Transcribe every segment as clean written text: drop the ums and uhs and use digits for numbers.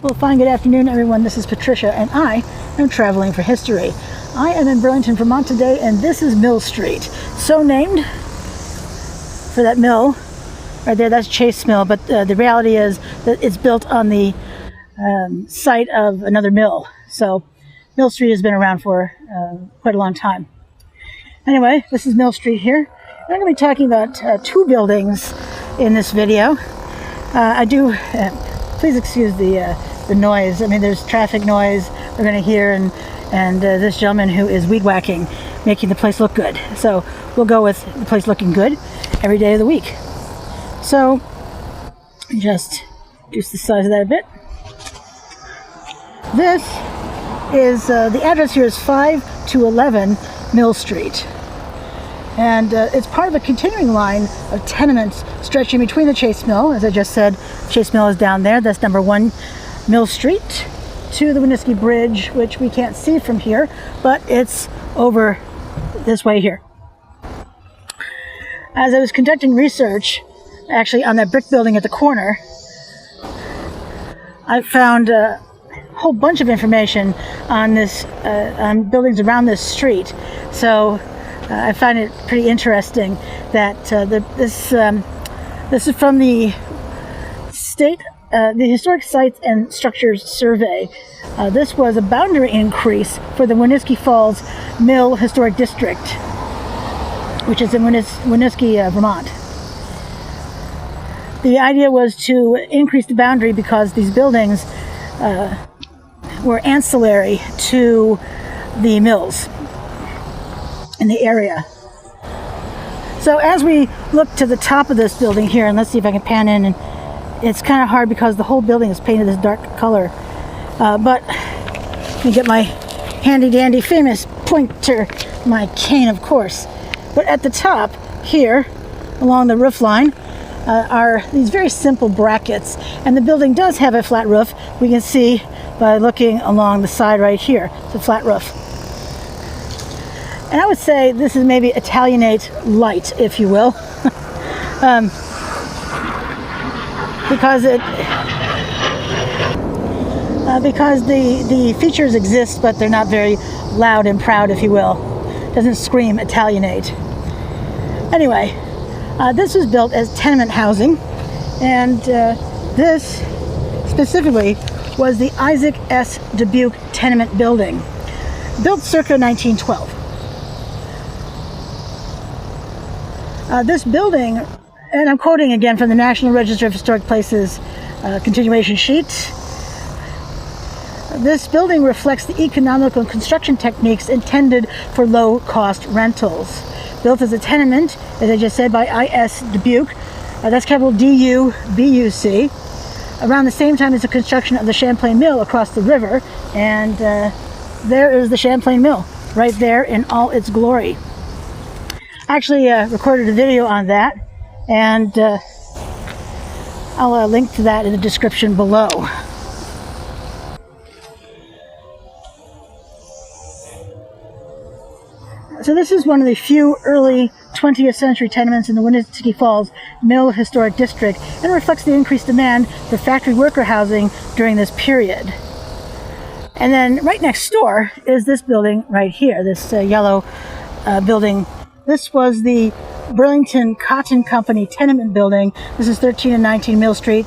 Well, fine, good afternoon, everyone. This is Patricia, and I am traveling for history. I am in Burlington, Vermont today, and this is Mill Street. So named for that mill right there. That's Chace Mill, but the reality is that it's built on the site of another mill. So Mill Street has been around for quite a long time. Anyway, this is Mill Street here. I'm going to be talking about two buildings in this video. Please excuse the noise. I mean, there's traffic noise we're going to hear, and this gentleman who is weed whacking, making the place look good. So we'll go with the place looking good every day of the week. So just reduce the size of that a bit. This is the address here is 5211 Mill Street. And it's part of a continuing line of tenements stretching between the Chace Mill. As I just said, Chace Mill is down there. That's number 1 Mill Street, to the Winooski Bridge, which we can't see from here, but it's over this way here. As I was conducting research, actually on that brick building at the corner, I found a whole bunch of information on this, on buildings around this street. So I find it pretty interesting that this is from the the Historic Sites and Structures Survey. This was a boundary increase for the Winiski Falls Mill Historic District, which is in Winooski, Vermont. The idea was to increase the boundary because these buildings were ancillary to the mills in the area. So as we look to the top of this building here, and let's see if I can pan in, and it's kind of hard because the whole building is painted this dark color, but let me get my handy dandy famous pointer, my cane of course. But at the top here along the roof line are these very simple brackets, and the building does have a flat roof. We can see by looking along the side right here, it's a flat roof. And I would say this is maybe Italianate light, if you will, because the features exist, but they're not very loud and proud, if you will. It doesn't scream Italianate. Anyway, this was built as tenement housing, and this specifically was the Isaac S. Dubuque tenement building, built circa 1912. This building, and I'm quoting again from the National Register of Historic Places continuation sheet, this building reflects the economical construction techniques intended for low-cost rentals. Built as a tenement, as I just said, by I.S. Dubuque, that's capital D-U-B-U-C, around the same time as the construction of the Champlain Mill across the river, and there is the Champlain Mill, right there in all its glory. I actually recorded a video on that, and I'll link to that in the description below. So this is one of the few early 20th century tenements in the Winooski Falls Mill Historic District, and reflects the increased demand for factory worker housing during this period. And then right next door is this building right here, this yellow building. This was the Burlington Cotton Company tenement building. This is 13 and 19 Mill Street,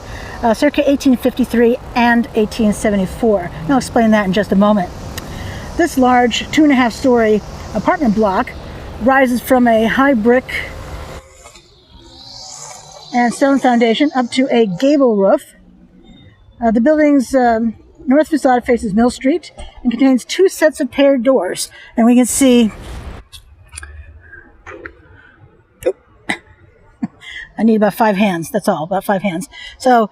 circa 1853 and 1874. And I'll explain that in just a moment. This large 2.5-story apartment block rises from a high brick and stone foundation up to a gable roof. The building's north facade faces Mill Street and contains 2 sets of paired doors. And we can see, I need about 5 hands, that's all, about 5 hands. So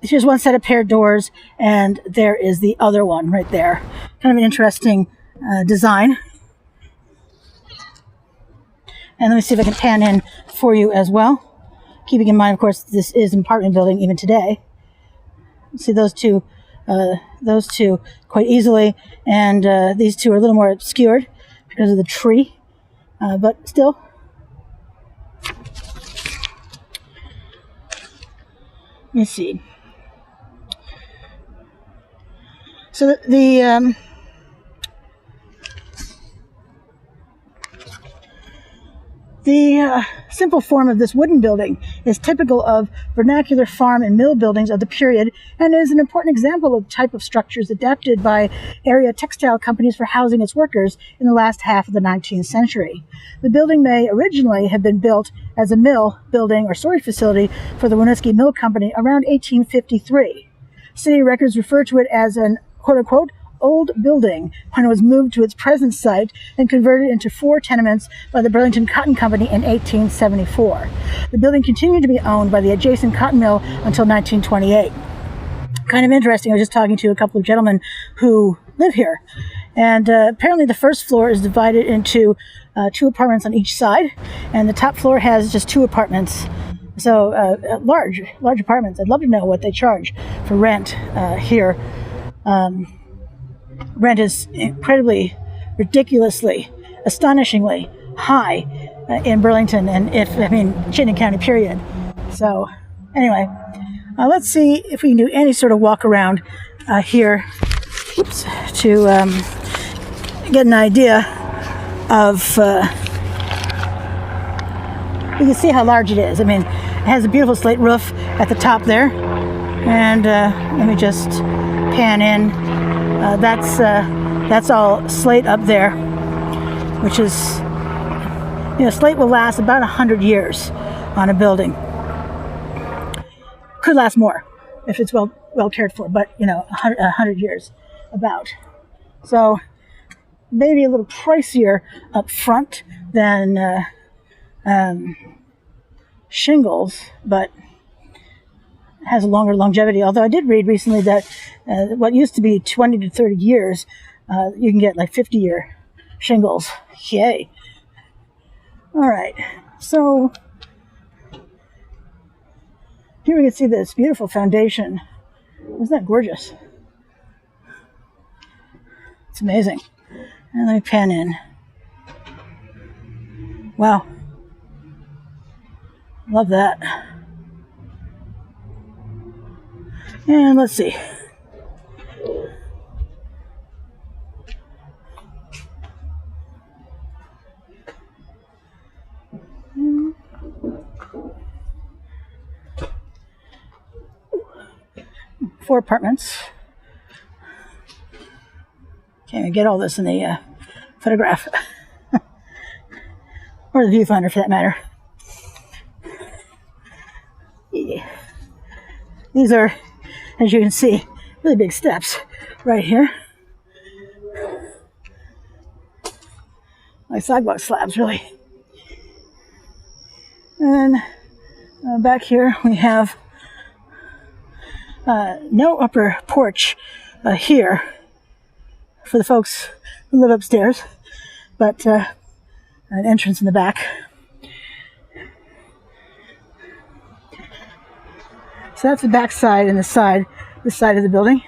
here's one set of paired doors, and there is the other one right there. Kind of an interesting design. And let me see if I can pan in for you as well. Keeping in mind, of course, this is an apartment building even today. See those two quite easily, and these two are a little more obscured because of the tree, but still. Let me see. So the simple form of this wooden building is typical of vernacular farm and mill buildings of the period and is an important example of the type of structures adapted by area textile companies for housing its workers in the last half of the 19th century. The building may originally have been built as a mill building or storage facility for the Winooski Mill Company around 1853. City records refer to it as an quote-unquote old building when it was moved to its present site and converted into 4 tenements by the Burlington Cotton Company in 1874. The building continued to be owned by the adjacent cotton mill until 1928. Kind of interesting, I was just talking to a couple of gentlemen who live here, and apparently the first floor is divided into 2 apartments on each side, and the top floor has just 2 apartments. So large apartments. I'd love to know what they charge for rent here. Rent is incredibly, ridiculously, astonishingly high in Burlington and Chittenden County, period. So anyway, let's see if we can do any sort of walk around here to get an idea of, you can see how large it is. I mean, it has a beautiful slate roof at the top there. And let me just pan in. That's all slate up there, which is, slate will last about 100 years on a building. Could last more if it's well cared for, but 100 years about. So maybe a little pricier up front than shingles, but has a longer longevity. Although I did read recently that what used to be 20 to 30 years, you can get like 50-year shingles. Yay. All right. So here we can see this beautiful foundation. Isn't that gorgeous? It's amazing. And let me pan in. Wow. Love that. And let's see. Four apartments. Can't even get all this in the photograph. Or the viewfinder for that matter. Yeah. These are, as you can see, really big steps right here. Like sidewalk slabs, really. And back here we have no upper porch here for the folks who live upstairs, but an entrance in the back. So that's the back side and this side of the building.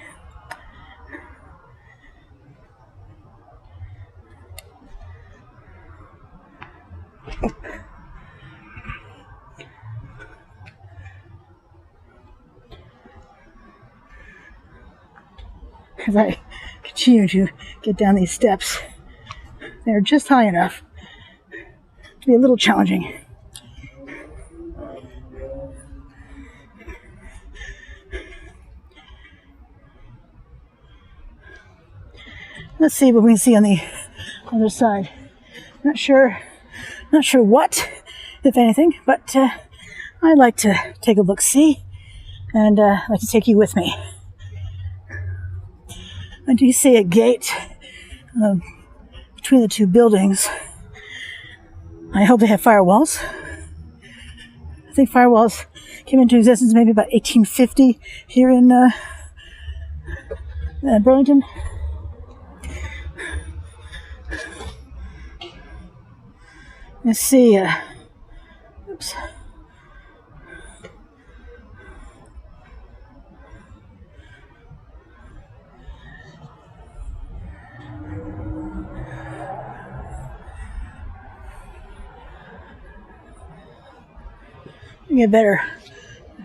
As I continue to get down these steps, they're just high enough to be a little challenging. Let's see what we can see on the other side. Not sure what, if anything, but I'd like to take a look-see, and I'd like to take you with me. I do see a gate between the two buildings. I hope they have firewalls. I think firewalls came into existence maybe about 1850 here in Burlington. Let's see. Oops. Get a better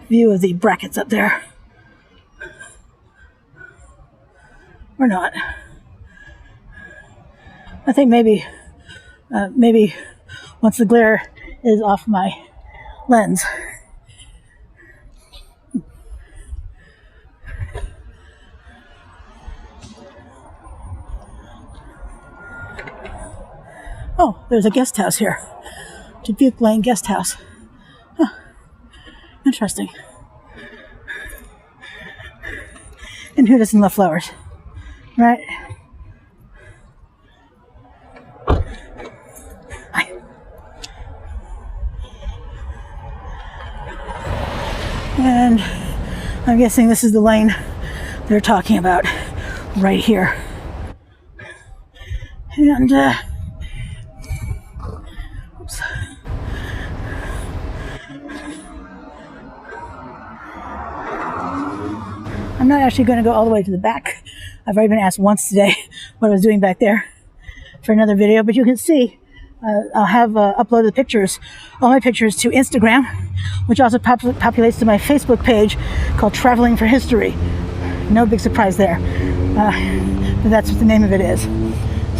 view of the brackets up there. or not. I think maybe once the glare is off my lens. Oh, there's a guest house here. Dubuque Lane Guest House. Huh. Interesting. And who doesn't love flowers? Right? Hi. And I'm guessing this is the lane they're talking about right here. And, oops. I'm not actually going to go all the way to the back. I've already been asked once today what I was doing back there for another video, but you can see I'll have uploaded pictures, all my pictures, to Instagram, which also populates to my Facebook page called Traveling for History. No big surprise there, but that's what the name of it is.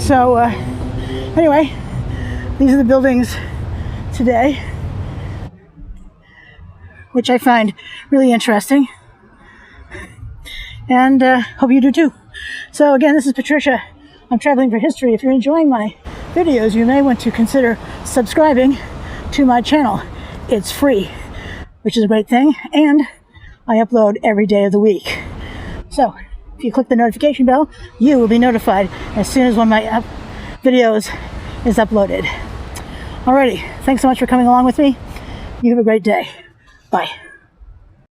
So anyway, these are the buildings today, which I find really interesting. And hope you do too. So again, this is Patricia. I'm Traveling for History. If you're enjoying my videos, you may want to consider subscribing to my channel. It's free, which is a great thing, and I upload every day of the week. So if you click the notification bell, you will be notified as soon as one of my videos is uploaded. Alrighty, thanks so much for coming along with me. You have a great day. Bye.